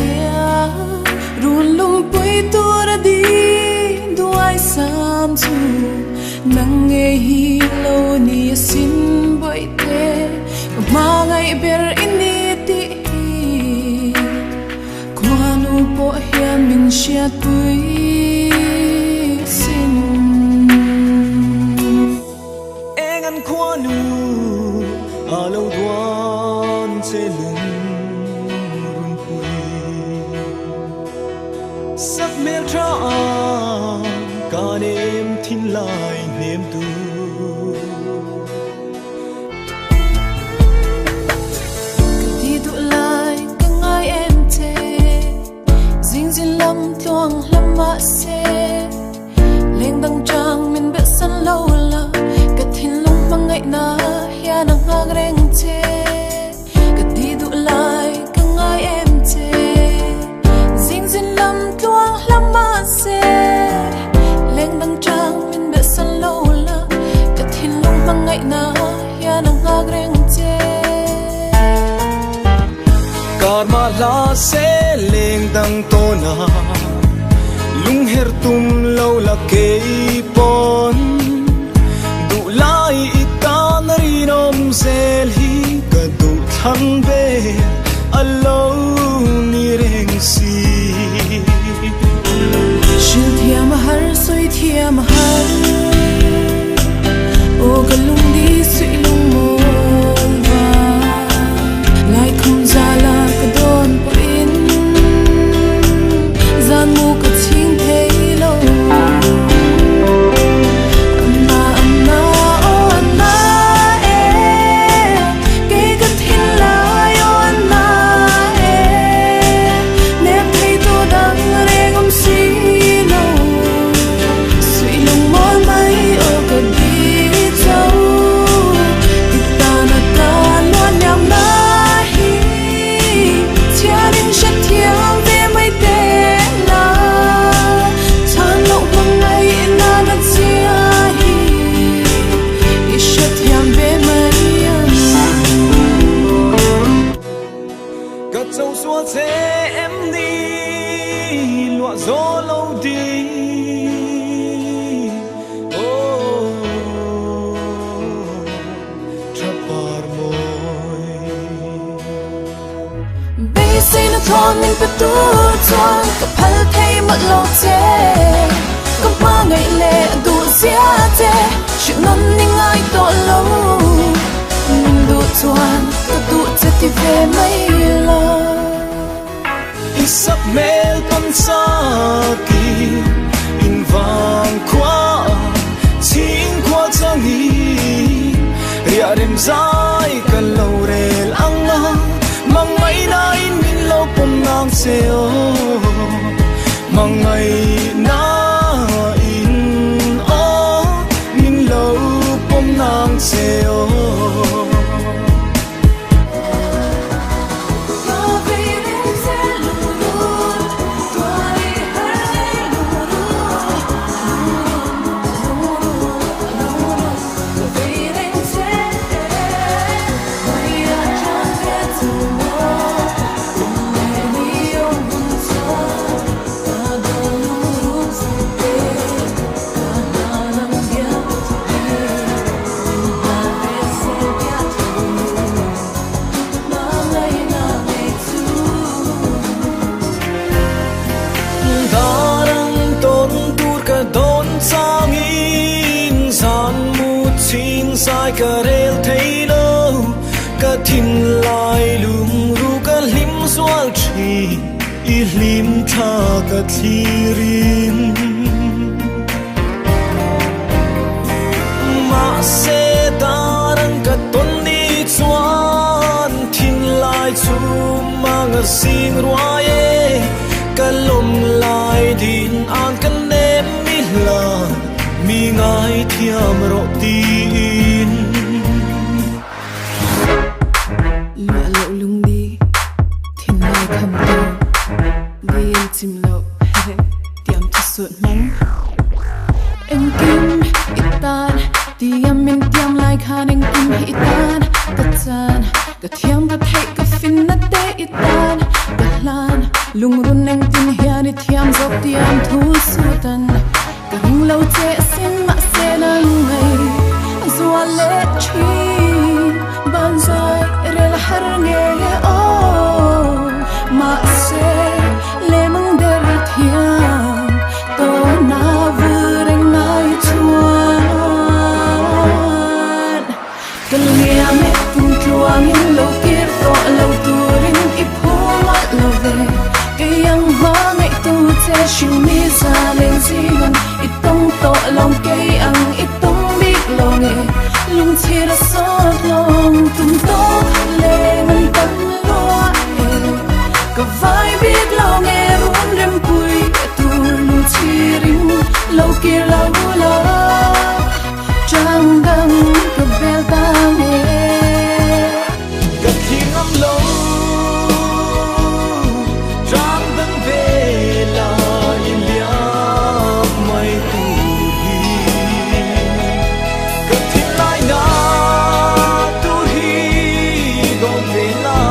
thia run lung pui tu ra đi duai sam chu nang nghe hi lo ni sin boi te ma ngai ber ini ti kwanu po hian min sia tui sin engan kwanu alo duan che lung run pui sắc mel tra ka nem thin lai nem tu đi du lai ka ngai em te ding zin lam tuang lam ma se leng dang chang min be san lo la ka thin lung ma ngai na ya na ngak reng te ka đi du lai ka ngai em te ding zin lam tuang lam ma se leng dang chang min be san lo la ka thin lung ma ngai na ya na ngak reng te karma la se leng dang to na lung her tum lo la ke pon du lai itan ri nom sel hi ka du than be alo ni reng si shil thiam har soi thiam har o galung di sui lung mol va lai khum zala ka don po in zan mu ka ching thei lo amma o amma e ke ka thin lai o amma e ne thei to dang reng om si lo sui lung mol mai o ka di chau itana ka luan nyam na hi thianin shat thiam ve mai te la chan lo bang ai na na chia hi I shat thiam ve mai ka châu xua che em đi lụa gió lâu đi trapar môi Bây xin nó thon mình phải tu chọn Cả phal thay mất lâu chê Có ma ngày lệ đủ xia chê Chuyện non ninh ai tội lâu Mình đủ chọn Có đủ chê thì về mấy lâu isap mel pansaki in vang kwa ching kwa changi ria rem zai kan lo rel anga mangai na in min lo pom nang seo mangai na in o min lo pom nang seo sai ka rel thei lo ka thin lai lung ru ka lim swal thi I lim tha ka thirin ma se darang ka ton ni chuan thin lai chu mang a sing ruae ka lom lai din an kan nem mi la mi ngai thiam ro tin Lụa lộ lung đi Thiên mai thầm tu Đi em chìm lộ Tiệm cho suốt mong Em kim itan Tiệm mình tiệm lại khá nên kim itan Cắt chan Cắt thiam cắt hay cắt fin nát tê itan Cắt lan lung run neng tin hian I thiam zop tiam thu sutan ka ring lo che sin ma se nang ngai zua le chi ban zai rel har nge o ma se le mong der thiam to na vu reng ngai chuan kan ngia me tung chuang in lo kir to lo turin I phua lo ve ke yang ma ngai tu che shu mi za len zion I tong to long ke ang I tong bik lo nge lung chi ra so long tung to le man tan lo e ka vai bik lo nge run rem pui tu lung chi ring lo ki lo lo chang dang ka bel ta nge gặp khi ngắm lâu trang đăng về là in liam mây tu hi gặp khi lại na tu hi gom về la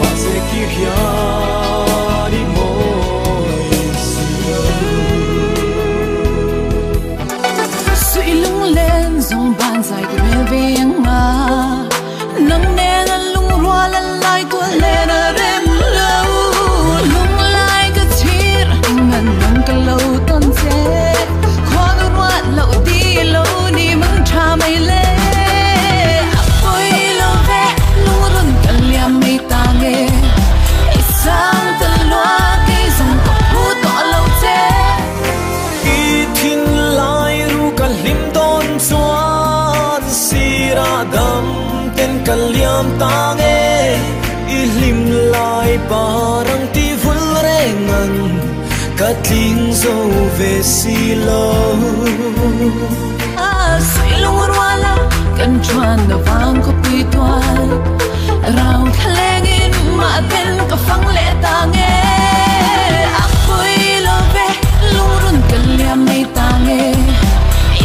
mà sẽ kia hia đi môi suy lung lên dòng ban dài của mẹ về nga nắng đen lung rua lần lại của lên rem lâu lung lại cái chir ngân nắng cái lâu tân chế khoa cái rua lâu đi lâu đi mừng cha mày lê ôi lâu về lung run cái liam mày ta nghe sang tân loa cái dòng cọc hút tọa lâu chế I thin lai ru ka lim don chuan sira dam ten ka liam tange I lim lai parang ti vul rengan ka tling zo ve si lo suy lung ruala kan chuan na vang ko pui toan rau thleng in ma ten ka phang le ta nge apoi lo ve lung run kan liam nei ta nge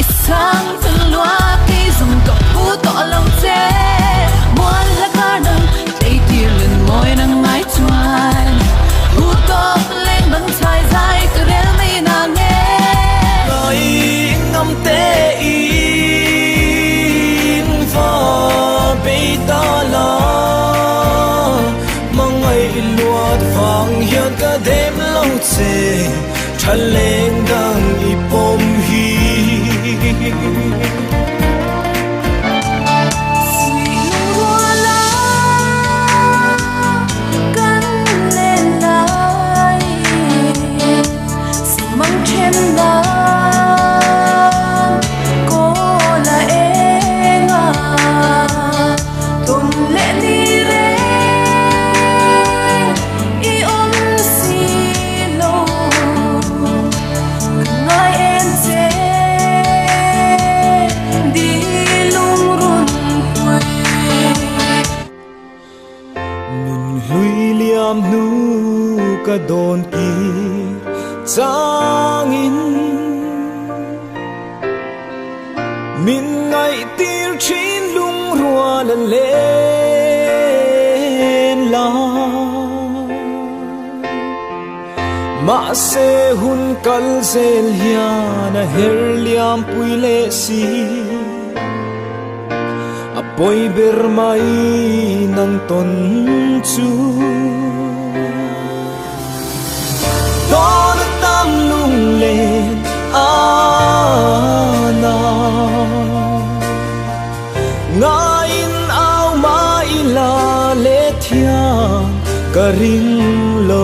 isang tul lua ki zum ka pu to long che mual la garden tei tir len moi nang ngai chuan hu to leng bang chai zai ka rel mai na nge lai ngam te in va be ta la mangai luat vang hian ka dem lo che thaleng dang I pom hi ka don ki chang in min ngai tir chin lung rua lan lên la ma se hun kal zel hian a her liam pui le si apoi ber mai nan ton chu Don tam lung lên na ngain ao mai la le thiam ka ring lo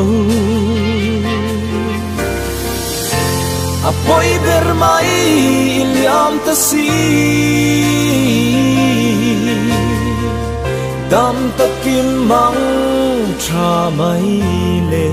apoi ber mai liam ta si dam takin mang cha mai le